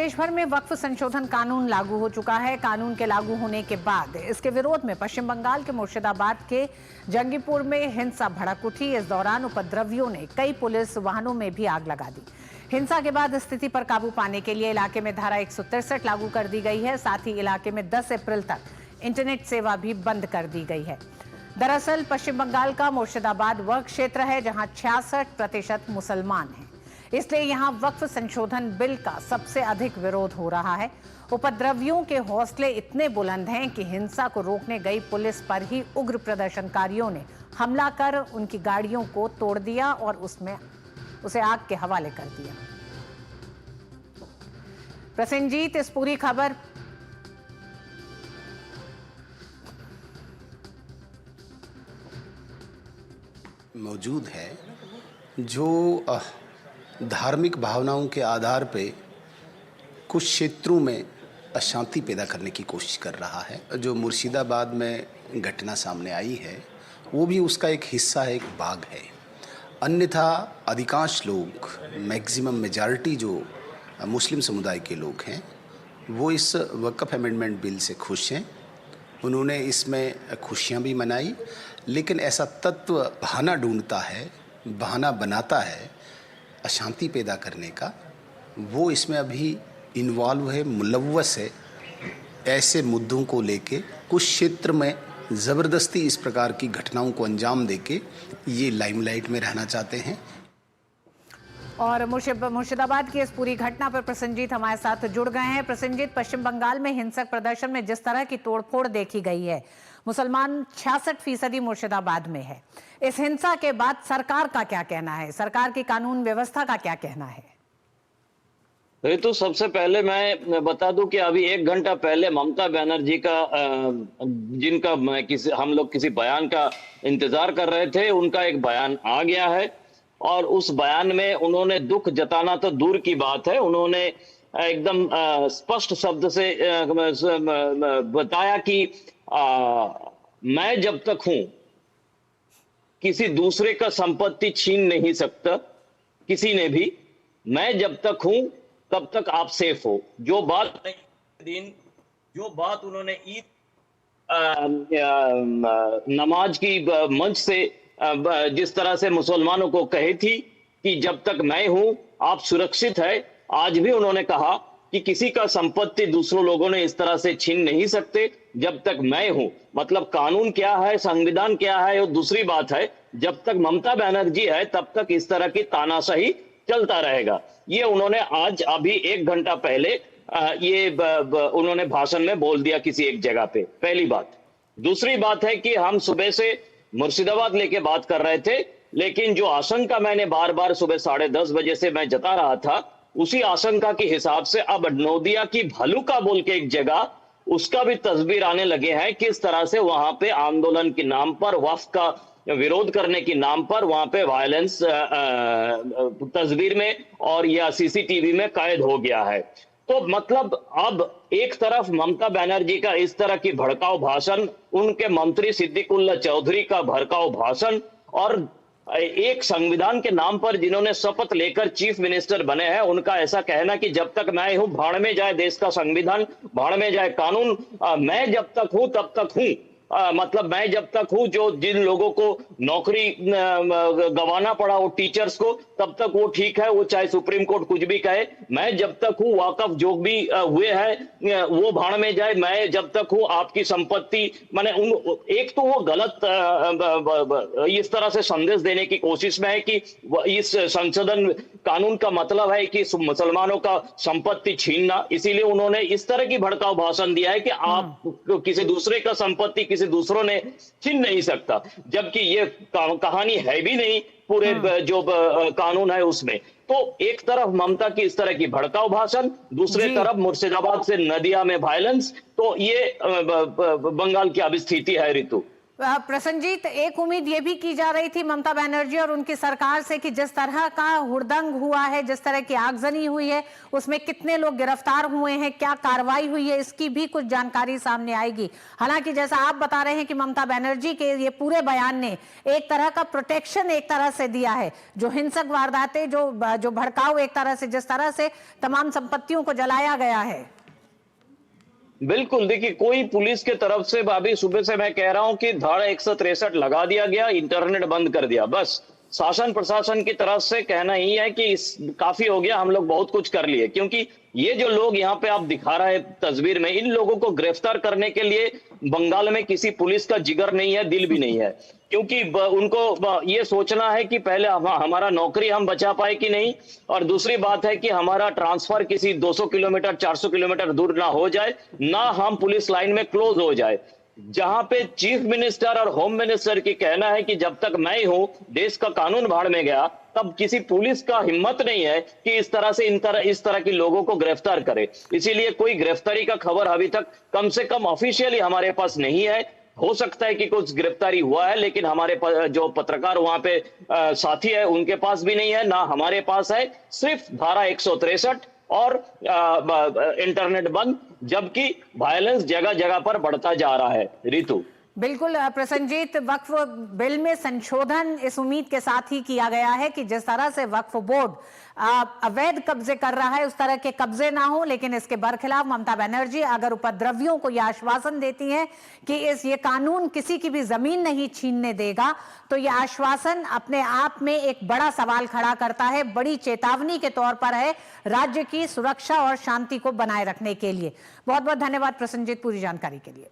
देश भर में वक्फ संशोधन कानून लागू हो चुका है। कानून के लागू होने के बाद इसके विरोध में पश्चिम बंगाल के मुर्शिदाबाद के जंगीपुर में हिंसा भड़क उठी। इस दौरान उपद्रवियों ने कई पुलिस वाहनों में भी आग लगा दी। हिंसा के बाद स्थिति पर काबू पाने के लिए इलाके में धारा 163 लागू कर दी गई है। साथ ही इलाके में 10 अप्रैल तक इंटरनेट सेवा भी बंद कर दी गई है। दरअसल पश्चिम बंगाल का मुर्शिदाबाद वह क्षेत्र है जहां 66% मुसलमान हैं, इसलिए यहां वक्फ संशोधन बिल का सबसे अधिक विरोध हो रहा है। उपद्रवियों के हौसले इतने बुलंद हैं कि हिंसा को रोकने गई पुलिस पर ही उग्र प्रदर्शनकारियों ने हमला कर उनकी गाड़ियों को तोड़ दिया और उसे आग के हवाले कर दिया। प्रसेनजीत, इस पूरी खबर मौजूद है जो धार्मिक भावनाओं के आधार पे कुछ क्षेत्रों में अशांति पैदा करने की कोशिश कर रहा है। जो मुर्शिदाबाद में घटना सामने आई है वो भी उसका एक हिस्सा है, एक भाग है। अन्यथा अधिकांश लोग, मैक्सिमम मेजॉरिटी जो मुस्लिम समुदाय के लोग हैं, वो इस वक्फ अमेंडमेंट बिल से खुश हैं। उन्होंने इसमें खुशियां भी मनाई, लेकिन ऐसा तत्व बहाना ढूंढता है, बहाना बनाता है अशांति पैदा करने का, वो इसमें अभी इन्वॉल्व है, मुलव्वस है। ऐसे मुद्दों को लेके कुछ क्षेत्र में ज़बरदस्ती इस प्रकार की घटनाओं को अंजाम देके ये लाइमलाइट में रहना चाहते हैं। और मुर्शिदाबाद की इस पूरी घटना पर प्रसेनजीत हमारे साथ जुड़ गए हैं। प्रसेनजीत, पश्चिम बंगाल में हिंसक प्रदर्शन में जिस तरह की तोड़फोड़ देखी गई है, मुसलमान 66% मुर्शिदाबाद में है। इस हिंसा के बाद सरकार का क्या कहना है? सरकार की कानून व्यवस्था का क्या कहना है? तो सबसे पहले मैं बता दूं कि अभी 1 घंटा पहले ममता बनर्जी का जिनका हम लोग किसी बयान का इंतजार कर रहे थे, उनका एक बयान आ गया है। और उस बयान में उन्होंने दुख जताना तो दूर की बात है, उन्होंने एकदम स्पष्ट शब्द से बताया कि मैं जब तक हूं किसी दूसरे का संपत्ति छीन नहीं सकता, किसी ने भी। मैं जब तक हूं तब तक आप सेफ हो। जो बात उन्होंने ईद नमाज की मंच से जिस तरह से मुसलमानों को कही थी कि जब तक मैं हूं आप सुरक्षित है, आज भी उन्होंने कहा कि किसी का संपत्ति दूसरों लोगों ने इस तरह से छीन नहीं सकते जब तक मैं हूं। मतलब कानून क्या है, संविधान क्या है, वो दूसरी बात है। जब तक ममता बनर्जी है तब तक इस तरह की तानाशाही चलता रहेगा। ये उन्होंने आज अभी 1 घंटा पहले उन्होंने भाषण में बोल दिया किसी एक जगह पे, पहली बात। दूसरी बात है कि हम सुबह से मुर्शिदाबाद लेके बात कर रहे थे, लेकिन जो आशंका मैंने बार बार सुबह 10:30 बजे से मैं जता रहा था, उसी आशंका के हिसाब से अब नोदिया की भलुका बोल के एक जगह, उसका भी तस्वीर आने लगे हैं। किस तरह से वहां पे आंदोलन के नाम पर, वक्फ का विरोध करने के नाम पर वहां पे वायलेंस तस्वीर में और या सीसीटीवी में कैद हो गया है। तो मतलब अब एक तरफ ममता बनर्जी का इस तरह की भड़काऊ भाषण, उनके मंत्री सिद्दीकुल्ला चौधरी का भड़काऊ भाषण, और एक संविधान के नाम पर जिन्होंने शपथ लेकर चीफ मिनिस्टर बने हैं, उनका ऐसा कहना कि जब तक मैं हूं भाड़ में जाए देश का संविधान, भाड़ में जाए कानून, मैं जब तक हूं तब तक हूं। मतलब मैं जब तक हूं, जो जिन लोगों को नौकरी गंवाना पड़ा वो टीचर्स को, तब तक वो ठीक है, वो चाहे सुप्रीम कोर्ट कुछ भी कहे। मैं जब तक हूं वाकफ जो भी हुए हैं वो भाड़ में जाए, मैं जब तक हूं आपकी संपत्ति, माने एक तो वो गलत इस तरह से संदेश देने की कोशिश में है कि इस संशोधन कानून का मतलब है कि मुसलमानों का संपत्ति छीनना, इसीलिए उन्होंने इस तरह की भड़काऊ भाषण दिया है कि आप किसी दूसरे का संपत्ति किसी दूसरों ने छीन नहीं सकता, जबकि ये कहानी है भी नहीं पूरे जो कानून है उसमें। तो एक तरफ ममता की इस तरह की भड़काऊ भाषण, दूसरे तरफ मुर्शिदाबाद से नदिया में वायलेंस। तो ये बंगाल की अब स्थिति है, ऋतु। प्रसन्नजीत, एक उम्मीद ये भी की जा रही थी ममता बनर्जी और उनकी सरकार से कि जिस तरह का हुड़दंग हुआ है, जिस तरह की आगजनी हुई है, उसमें कितने लोग गिरफ्तार हुए हैं, क्या कार्रवाई हुई है, इसकी भी कुछ जानकारी सामने आएगी। हालांकि जैसा आप बता रहे हैं कि ममता बनर्जी के ये पूरे बयान ने एक तरह का प्रोटेक्शन एक तरह से दिया है। जो हिंसक वारदातें, जो भड़काऊ एक तरह से, जिस तरह से तमाम संपत्तियों को जलाया गया है। बिल्कुल, देखिए कोई पुलिस के तरफ से अभी सुबह से मैं कह रहा हूं कि धारा 163 लगा दिया गया, इंटरनेट बंद कर दिया। बस शासन प्रशासन की तरफ से कहना ही है कि काफी हो गया, हम लोग बहुत कुछ कर लिए। क्योंकि ये जो लोग यहाँ पे आप दिखा रहे हैं तस्वीर में, इन लोगों को गिरफ्तार करने के लिए बंगाल में किसी पुलिस का जिगर नहीं है, दिल भी नहीं है। क्योंकि उनको ये सोचना है कि पहले हमारा नौकरी हम बचा पाए कि नहीं, और दूसरी बात है कि हमारा ट्रांसफर किसी 200 किलोमीटर 400 किलोमीटर दूर ना हो जाए, ना हम पुलिस लाइन में क्लोज हो जाए। जहां पे चीफ मिनिस्टर और होम मिनिस्टर की कहना है कि जब तक मैं हूं देश का कानून भाड़ में गया, तब किसी पुलिस का हिम्मत नहीं है कि इस तरह की लोगों को गिरफ्तार करे। इसीलिए कोई गिरफ्तारी का खबर अभी तक कम से कम ऑफिशियली हमारे पास नहीं है। हो सकता है कि कुछ गिरफ्तारी हुआ है, लेकिन हमारे जो पत्रकार वहां पे साथी है उनके पास भी नहीं है, ना हमारे पास है। सिर्फ धारा 163 और इंटरनेट बंद, जबकि वायलेंस जगह जगह पर बढ़ता जा रहा है। रितु, बिल्कुल प्रसन्नजीत, वक्फ बिल में संशोधन इस उम्मीद के साथ ही किया गया है कि जिस तरह से वक्फ बोर्ड अवैध कब्जे कर रहा है, उस तरह के कब्जे ना हो। लेकिन इसके बरखिलाफ ममता बनर्जी अगर उपद्रवियों को यह आश्वासन देती हैं कि ये कानून किसी की भी जमीन नहीं छीनने देगा, तो यह आश्वासन अपने आप में एक बड़ा सवाल खड़ा करता है, बड़ी चेतावनी के तौर पर है राज्य की सुरक्षा और शांति को बनाए रखने के लिए। बहुत बहुत धन्यवाद प्रसन्नजीत पूरी जानकारी के लिए।